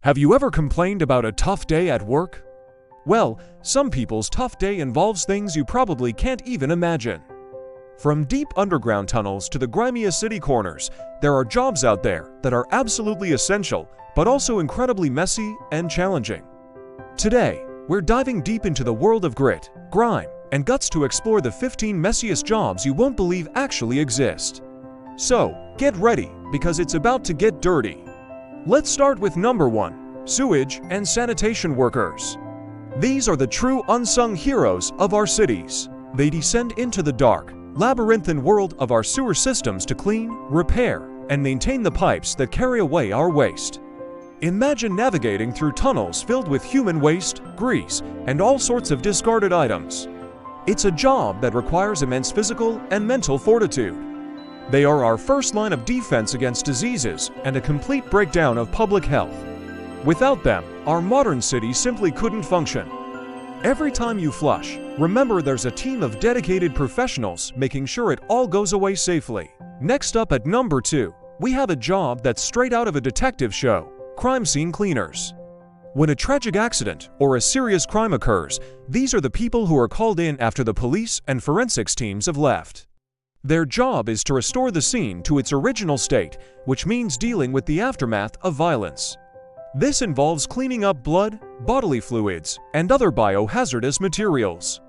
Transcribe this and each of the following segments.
Have you ever complained about a tough day at work? Well, some people's tough day involves things you probably can't even imagine. From deep underground tunnels to the grimiest city corners, there are jobs out there that are absolutely essential, but also incredibly messy and challenging. Today, we're diving deep into the world of grit, grime, and guts to explore the 15 messiest jobs you won't believe actually exist. So, get ready, because it's about to get dirty. Let's start with number 1, sewage and sanitation workers. These are the true unsung heroes of our cities. They descend into the dark, labyrinthine world of our sewer systems to clean, repair, and maintain the pipes that carry away our waste. Imagine navigating through tunnels filled with human waste, grease, and all sorts of discarded items. It's a job that requires immense physical and mental fortitude. They are our first line of defense against diseases and a complete breakdown of public health. Without them, our modern city simply couldn't function. Every time you flush, remember there's a team of dedicated professionals making sure it all goes away safely. Next up at number 2, we have a job that's straight out of a detective show: crime scene cleaners. When a tragic accident or a serious crime occurs, these are the people who are called in after the police and forensics teams have left. Their job is to restore the scene to its original state, which means dealing with the aftermath of violence. This involves cleaning up blood, bodily fluids, and other biohazardous materials.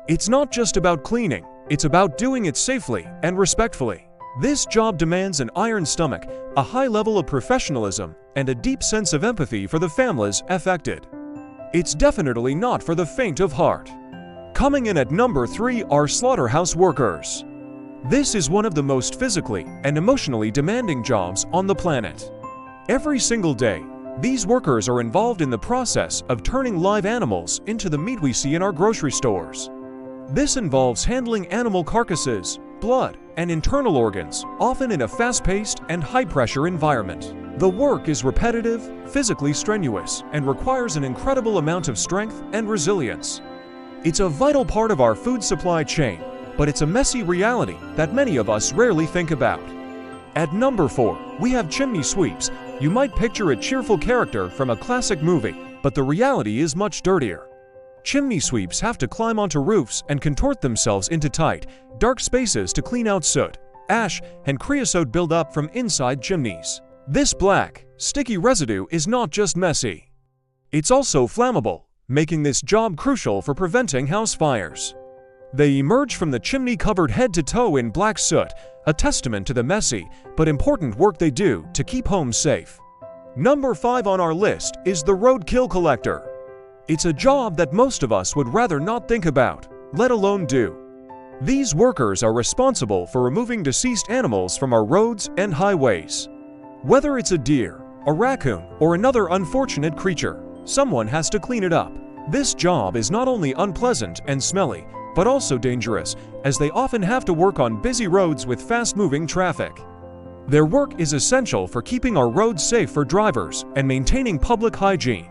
It's not just about cleaning, it's about doing it safely and respectfully. This job demands an iron stomach, a high level of professionalism, and a deep sense of empathy for the families affected. It's definitely not for the faint of heart. Coming in at number 3 are slaughterhouse workers. This is one of the most physically and emotionally demanding jobs on the planet. Every single day, these workers are involved in the process of turning live animals into the meat we see in our grocery stores. This involves handling animal carcasses, blood, and internal organs, often in a fast-paced and high-pressure environment. The work is repetitive, physically strenuous, and requires an incredible amount of strength and resilience. It's a vital part of our food supply chain, but it's a messy reality that many of us rarely think about. At number 4, we have chimney sweeps. You might picture a cheerful character from a classic movie, but the reality is much dirtier. Chimney sweeps have to climb onto roofs and contort themselves into tight, dark spaces to clean out soot, ash, and creosote buildup from inside chimneys. This black, sticky residue is not just messy. It's also flammable, making this job crucial for preventing house fires. They emerge from the chimney covered head to toe in black soot, a testament to the messy but important work they do to keep homes safe. Number 5 on our list is the roadkill collector. It's a job that most of us would rather not think about, let alone do. These workers are responsible for removing deceased animals from our roads and highways. Whether it's a deer, a raccoon, or another unfortunate creature, someone has to clean it up. This job is not only unpleasant and smelly, but also dangerous, as they often have to work on busy roads with fast-moving traffic. Their work is essential for keeping our roads safe for drivers and maintaining public hygiene.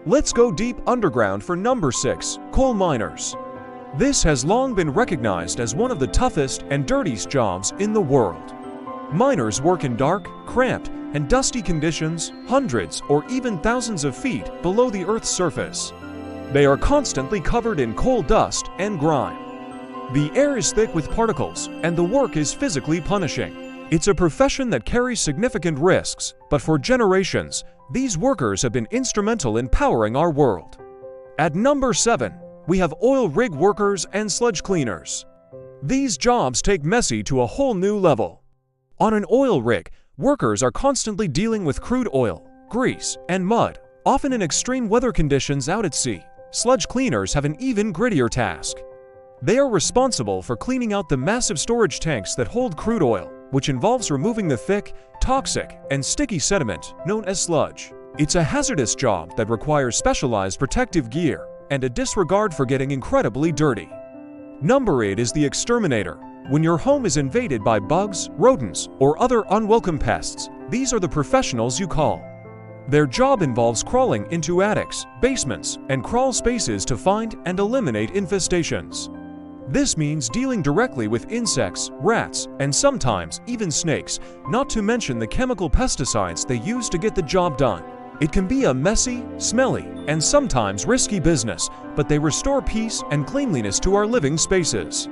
Let's go deep underground for number 6, coal miners. This has long been recognized as one of the toughest and dirtiest jobs in the world. Miners work in dark, cramped, and dusty conditions, hundreds or even thousands of feet below the Earth's surface. They are constantly covered in coal dust and grime. The air is thick with particles, and the work is physically punishing. It's a profession that carries significant risks, but for generations, these workers have been instrumental in powering our world. At number 7, we have oil rig workers and sludge cleaners. These jobs take messy to a whole new level. On an oil rig, workers are constantly dealing with crude oil, grease, and mud, often in extreme weather conditions out at sea. Sludge cleaners have an even grittier task. They are responsible for cleaning out the massive storage tanks that hold crude oil, which involves removing the thick, toxic, and sticky sediment known as sludge. It's a hazardous job that requires specialized protective gear and a disregard for getting incredibly dirty. Number 8 is the exterminator. When your home is invaded by bugs, rodents, or other unwelcome pests, these are the professionals you call. Their job involves crawling into attics, basements, and crawl spaces to find and eliminate infestations. This means dealing directly with insects, rats, and sometimes even snakes, not to mention the chemical pesticides they use to get the job done. It can be a messy, smelly, and sometimes risky business, but they restore peace and cleanliness to our living spaces.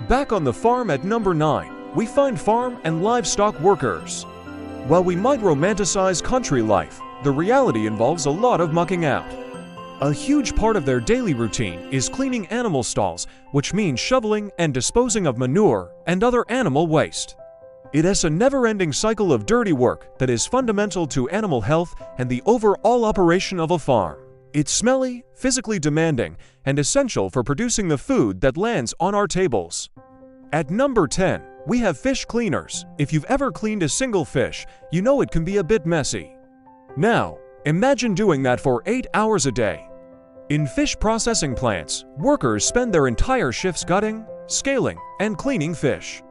Back on the farm at number 9, we find farm and livestock workers. While we might romanticize country life, the reality involves a lot of mucking out. A huge part of their daily routine is cleaning animal stalls, which means shoveling and disposing of manure and other animal waste. It is a never-ending cycle of dirty work that is fundamental to animal health and the overall operation of a farm. It's smelly, physically demanding, and essential for producing the food that lands on our tables. At number 10, we have fish cleaners. If you've ever cleaned a single fish, you know it can be a bit messy. Now, imagine doing that for 8 hours a day. In fish processing plants, workers spend their entire shifts gutting, scaling, and cleaning fish.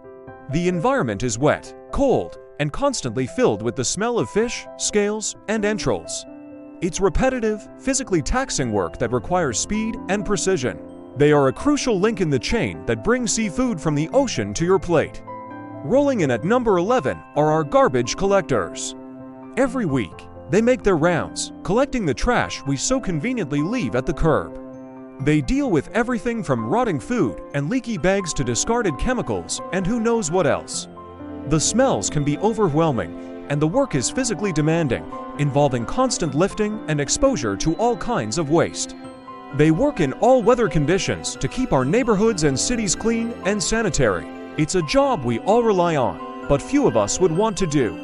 The environment is wet, cold, and constantly filled with the smell of fish, scales, and entrails. It's repetitive, physically taxing work that requires speed and precision. They are a crucial link in the chain that brings seafood from the ocean to your plate. Rolling in at number 11 are our garbage collectors. Every week, they make their rounds, collecting the trash we so conveniently leave at the curb. They deal with everything from rotting food and leaky bags to discarded chemicals and who knows what else. The smells can be overwhelming, and the work is physically demanding, involving constant lifting and exposure to all kinds of waste. They work in all weather conditions to keep our neighborhoods and cities clean and sanitary. It's a job we all rely on, but few of us would want to do.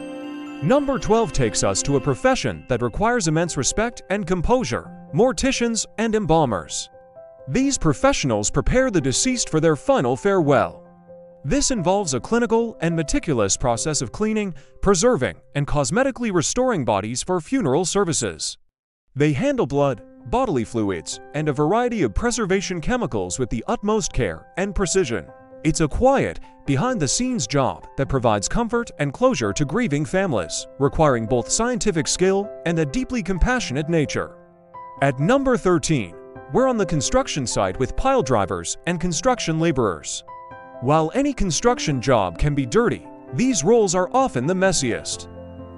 Number 12 takes us to a profession that requires immense respect and composure: morticians and embalmers. These professionals prepare the deceased for their final farewell. This involves a clinical and meticulous process of cleaning, preserving, and cosmetically restoring bodies for funeral services. They handle blood, bodily fluids, and a variety of preservation chemicals with the utmost care and precision. It's a quiet, behind-the-scenes job that provides comfort and closure to grieving families, requiring both scientific skill and a deeply compassionate nature. At number 13, we're on the construction site with pile drivers and construction laborers. While any construction job can be dirty, these roles are often the messiest.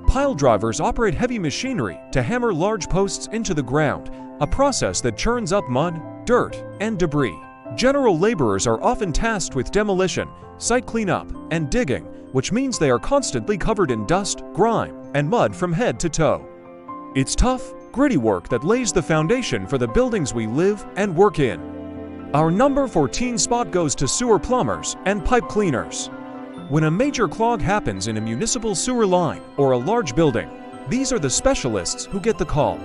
Pile drivers operate heavy machinery to hammer large posts into the ground, a process that churns up mud, dirt, and debris. General laborers are often tasked with demolition, site cleanup, and digging, which means they are constantly covered in dust, grime, and mud from head to toe. It's tough, gritty work that lays the foundation for the buildings we live and work in. Our number 14 spot goes to sewer plumbers and pipe cleaners. When a major clog happens in a municipal sewer line or a large building, these are the specialists who get the call.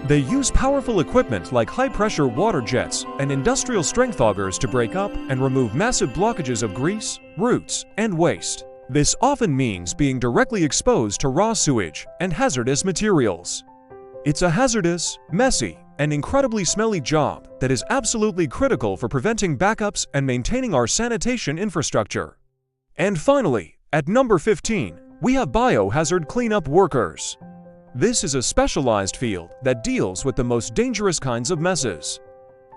They use powerful equipment like high-pressure water jets and industrial-strength augers to break up and remove massive blockages of grease, roots, and waste. This often means being directly exposed to raw sewage and hazardous materials. It's a hazardous, messy, and incredibly smelly job that is absolutely critical for preventing backups and maintaining our sanitation infrastructure. And finally, at number 15, we have biohazard cleanup workers. This is a specialized field that deals with the most dangerous kinds of messes.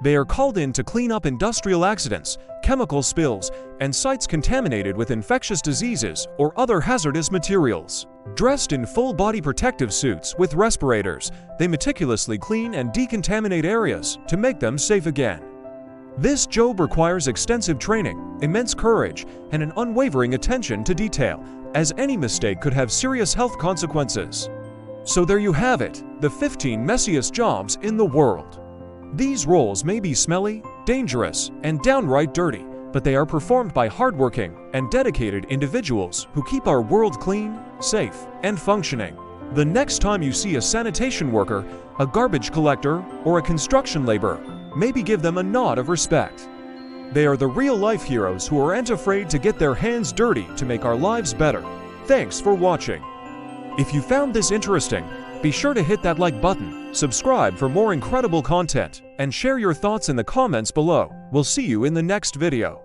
They are called in to clean up industrial accidents, chemical spills, and sites contaminated with infectious diseases or other hazardous materials. Dressed in full-body protective suits with respirators, they meticulously clean and decontaminate areas to make them safe again. This job requires extensive training, immense courage, and an unwavering attention to detail, as any mistake could have serious health consequences. So there you have it, the 15 messiest jobs in the world. These roles may be smelly, dangerous, and downright dirty, but they are performed by hardworking and dedicated individuals who keep our world clean, safe, and functioning. The next time you see a sanitation worker, a garbage collector, or a construction laborer, maybe give them a nod of respect. They are the real-life heroes who aren't afraid to get their hands dirty to make our lives better. Thanks for watching. If you found this interesting, be sure to hit that like button, subscribe for more incredible content, and share your thoughts in the comments below. We'll see you in the next video.